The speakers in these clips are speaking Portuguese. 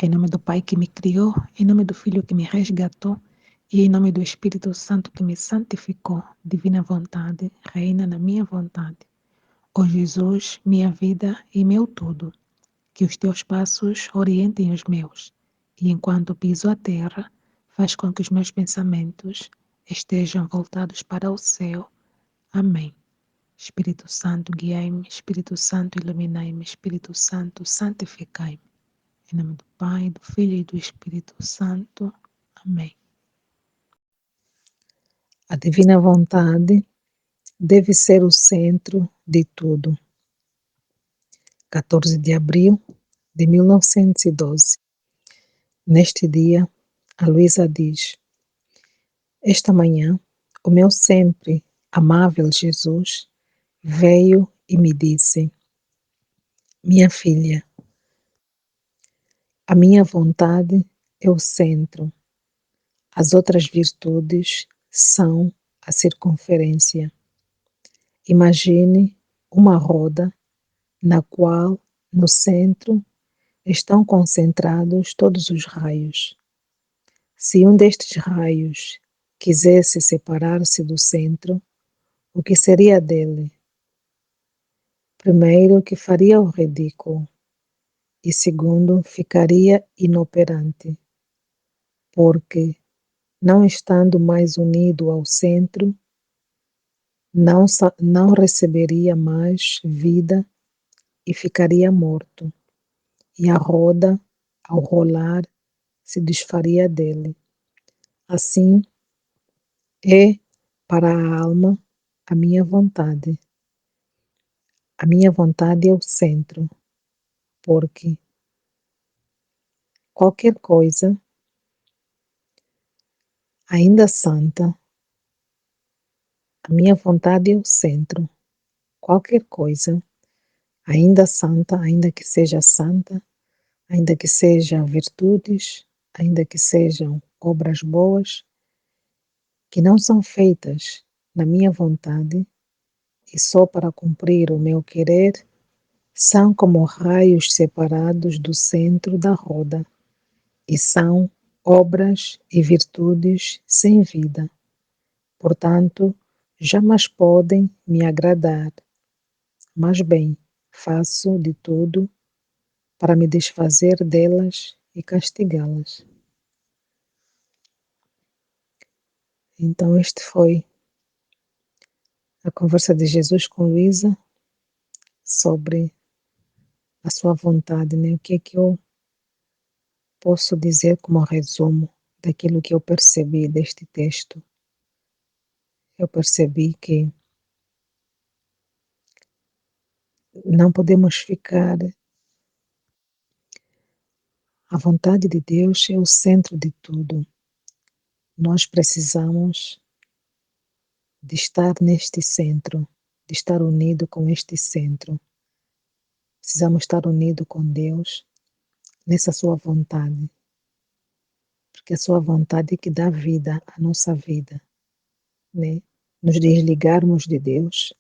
Em nome do Pai que me criou, em nome do Filho que me resgatou e em nome do Espírito Santo que me santificou, divina vontade, reina na minha vontade. Ó Jesus, minha vida e meu tudo, que os teus passos orientem os meus, e enquanto piso a terra, faz com que os meus pensamentos estejam voltados para o céu. Amém. Espírito Santo, guiai-me, Espírito Santo, iluminai-me, Espírito Santo, santificai-me. Em nome do Pai, do Filho e do Espírito Santo. Amém. A divina vontade deve ser o centro de tudo. 14 de abril de 1912. Neste dia, a Luísa diz: esta manhã, o meu sempre amável Jesus veio e me disse: minha filha, a minha vontade é o centro. As outras virtudes são a circunferência. Imagine uma roda na qual, no centro, estão concentrados todos os raios. Se um destes raios quisesse separar-se do centro, o que seria dele? Primeiro, que faria o ridículo, e segundo, ficaria inoperante, porque, não estando mais unido ao centro, não receberia mais vida e ficaria morto, e a roda, ao rolar, se desfaria dele. Assim é para a alma a minha vontade. A minha vontade é o centro, porque qualquer coisa, ainda santa, a minha vontade é o centro. Qualquer coisa, ainda santa, ainda que seja santa, ainda que sejam virtudes, ainda que sejam obras boas, que não são feitas na minha vontade e só para cumprir o meu querer, são como raios separados do centro da roda e são obras e virtudes sem vida. Portanto, jamais podem me agradar, mas bem, faço de tudo para me desfazer delas e castigá-las. Então, este foi a conversa de Jesus com Luísa sobre a sua vontade, né? O que é que eu posso dizer como resumo daquilo que eu percebi deste texto? Eu percebi que não podemos ficar. A vontade de Deus é o centro de tudo. Nós precisamos de estar neste centro, de estar unido com este centro. Precisamos estar unido com Deus nessa sua vontade, porque a sua vontade é que dá vida à nossa vida, né? Nos desligarmos de Deus,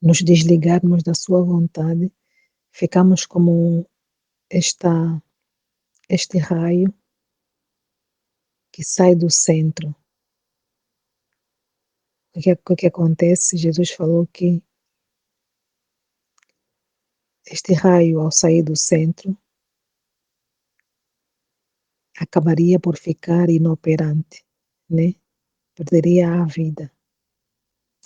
nos desligarmos da sua vontade, ficamos como este raio que sai do centro. O que acontece? Jesus falou que este raio, ao sair do centro, acabaria por ficar inoperante, né? Perderia a vida,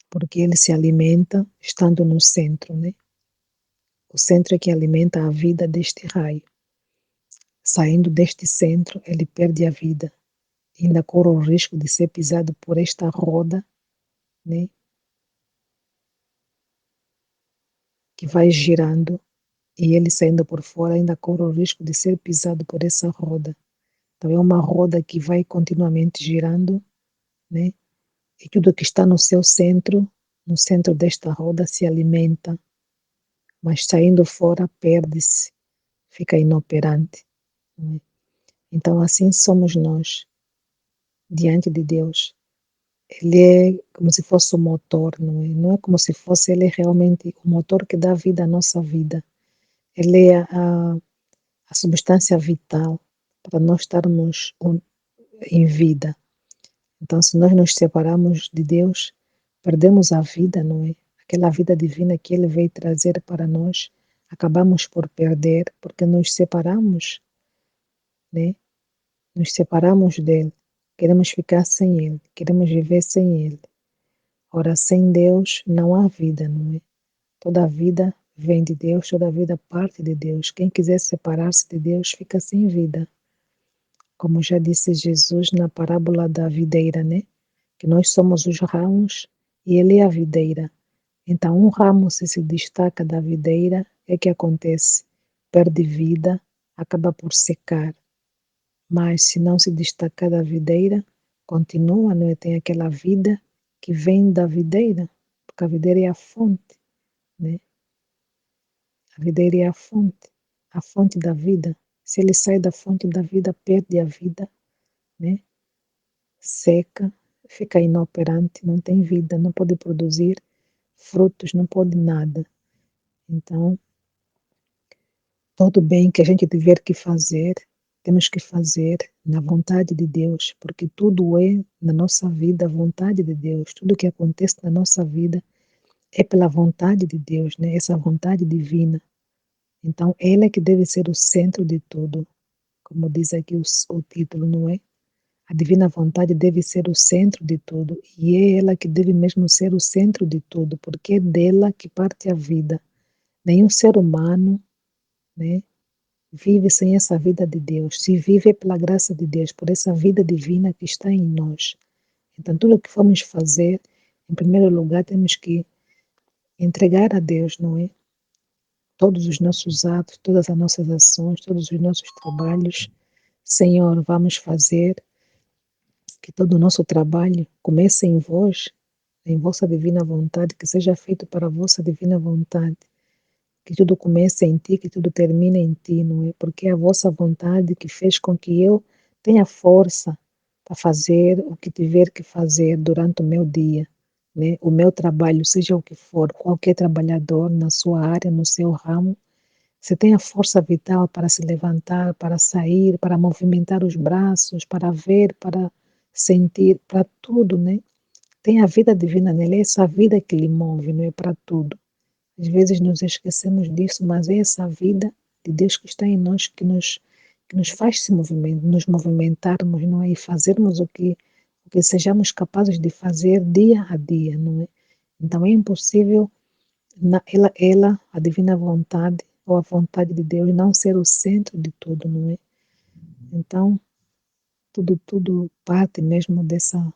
porque ele se alimenta estando no centro, né? O centro é que alimenta a vida deste raio. Saindo deste centro, ele perde a vida. Ainda corre o risco de ser pisado por esta roda, né? Que vai girando, e ele saindo por fora ainda corre o risco de ser pisado por essa roda. Então é uma roda que vai continuamente girando, né? E tudo que está no seu centro, no centro desta roda, se alimenta, mas saindo fora perde-se, fica inoperante, né? Então assim somos nós, diante de Deus. Ele é como se fosse o motor, não é? Não é como se fosse, ele é realmente o motor que dá vida à nossa vida. Ele é a a substância vital para nós estarmos em vida. Então, se nós nos separarmos de Deus, perdemos a vida, não é? Aquela vida divina que Ele veio trazer para nós, acabamos por perder, porque nos separamos, né? Nos separamos dele. Queremos ficar sem Ele, queremos viver sem Ele. Ora, sem Deus não há vida, não é? Toda a vida vem de Deus, toda a vida parte de Deus. Quem quiser separar-se de Deus fica sem vida. Como já disse Jesus na parábola da videira, né? Que nós somos os ramos e Ele é a videira. Então, um ramo, se destaca da videira, é que acontece? Perde vida, acaba por secar. Mas, se não se destacar da videira, continua, não é? Tem aquela vida que vem da videira, porque a videira é a fonte, né? A videira é a fonte da vida. Se ele sai da fonte da vida, perde a vida, né? Seca, fica inoperante, não tem vida, não pode produzir frutos, não pode nada. Então, todo bem que a gente tiver que fazer, temos que fazer na vontade de Deus, porque tudo é na nossa vida a vontade de Deus. Tudo que acontece na nossa vida é pela vontade de Deus, né? Essa vontade divina. Então, ela é que deve ser o centro de tudo, como diz aqui o título, não é? A divina vontade deve ser o centro de tudo, e é ela que deve mesmo ser o centro de tudo, porque é dela que parte a vida. Nenhum ser humano, né, vive sem essa vida de Deus. Se vive é pela graça de Deus, por essa vida divina que está em nós. Então, tudo o que formos fazer, em primeiro lugar, temos que entregar a Deus, não é? Todos os nossos atos, todas as nossas ações, todos os nossos trabalhos. Senhor, vamos fazer que todo o nosso trabalho comece em vossa divina vontade, que seja feito para a vossa divina vontade. Que tudo comece em ti, que tudo termine em ti, não é? Porque é a vossa vontade que fez com que eu tenha força para fazer o que tiver que fazer durante o meu dia, né? O meu trabalho, seja o que for, qualquer trabalhador na sua área, no seu ramo, você tem a força vital para se levantar, para sair, para movimentar os braços, para ver, para sentir, para tudo, né? Tem a vida divina nele, é essa vida que lhe move, não é? Para tudo. Às vezes nos esquecemos disso, mas é essa vida de Deus que está em nós que nos faz se movimentar, nos movimentarmos, não é? E fazermos o que sejamos capazes de fazer dia a dia, não é? Então é impossível a divina vontade ou a vontade de Deus não ser o centro de tudo, não é? Então tudo parte mesmo dessa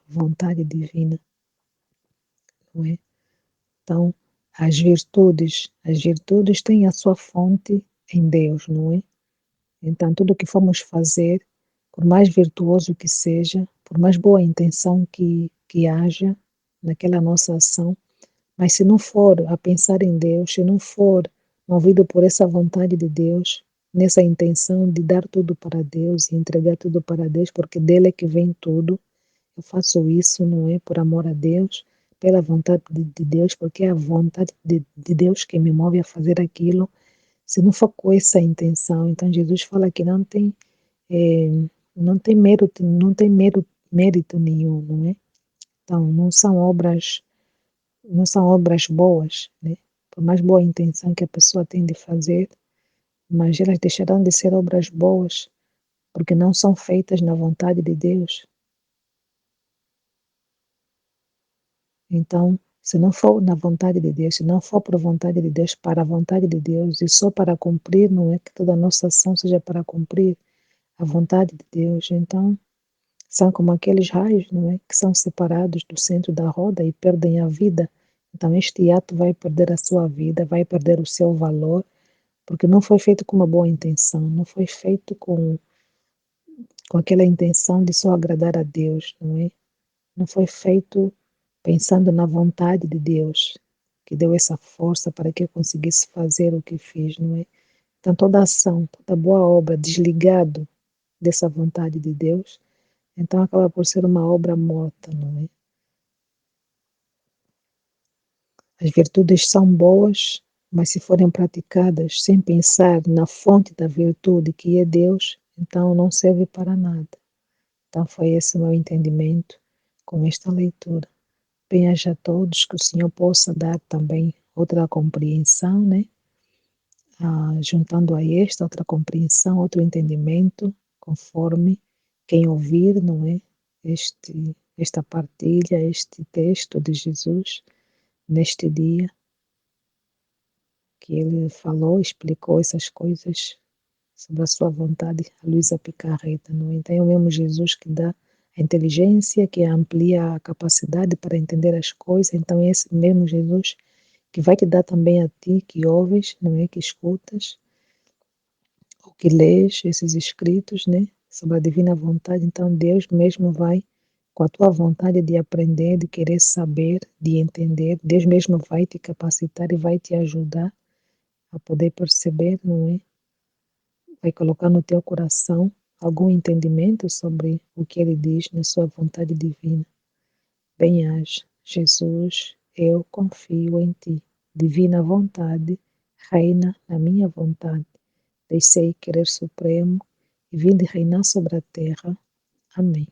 vontade divina, não é? Então, as virtudes têm a sua fonte em Deus, não é? Então, tudo o que formos fazer, por mais virtuoso que seja, por mais boa intenção que haja naquela nossa ação, mas se não for a pensar em Deus, se não for movido por essa vontade de Deus, nessa intenção de dar tudo para Deus e entregar tudo para Deus, porque dele é que vem tudo, eu faço isso, não é por amor a Deus, pela vontade de Deus, porque é a vontade de Deus que me move a fazer aquilo. Se não for com essa intenção, então Jesus fala que não tem mérito, mérito nenhum, não é? Então, não são obras boas, né? Por mais boa intenção que a pessoa tem de fazer, mas elas deixarão de ser obras boas, porque não são feitas na vontade de Deus. Então, se não for na vontade de Deus, se não for por vontade de Deus, para a vontade de Deus, e só para cumprir, não é que toda a nossa ação seja para cumprir a vontade de Deus. Então, são como aqueles raios, não é? Que são separados do centro da roda e perdem a vida. Então, este ato vai perder a sua vida, vai perder o seu valor, porque não foi feito com uma boa intenção, não foi feito com aquela intenção de só agradar a Deus, não é? Não foi feito pensando na vontade de Deus, que deu essa força para que eu conseguisse fazer o que fiz, não é? Então, toda ação, toda boa obra desligado dessa vontade de Deus, então acaba por ser uma obra morta, não é? As virtudes são boas, mas se forem praticadas sem pensar na fonte da virtude que é Deus, então não serve para nada. Então foi esse o meu entendimento com esta leitura. Bem-aja a todos, que o Senhor possa dar também outra compreensão, né? Juntando a esta outra compreensão, outro entendimento, conforme quem ouvir, não é? Esta partilha, este texto de Jesus, neste dia, que ele falou, explicou essas coisas sobre a sua vontade, a Luísa Picarreta, não é? Então é o mesmo Jesus que dá a inteligência, que amplia a capacidade para entender as coisas, então é esse mesmo Jesus que vai te dar também a ti que ouves, não é? Que escutas, ou que lês esses escritos, né? Sobre a divina vontade, então Deus mesmo vai, com a tua vontade de aprender, de querer saber, de entender, Deus mesmo vai te capacitar e vai te ajudar a poder perceber, não é? Vai colocar no teu coração algum entendimento sobre o que ele diz na sua vontade divina. Bem-aja, Jesus, eu confio em ti. Divina vontade, reina na minha vontade. Deixei querer supremo e vim de reinar sobre a terra. Amém.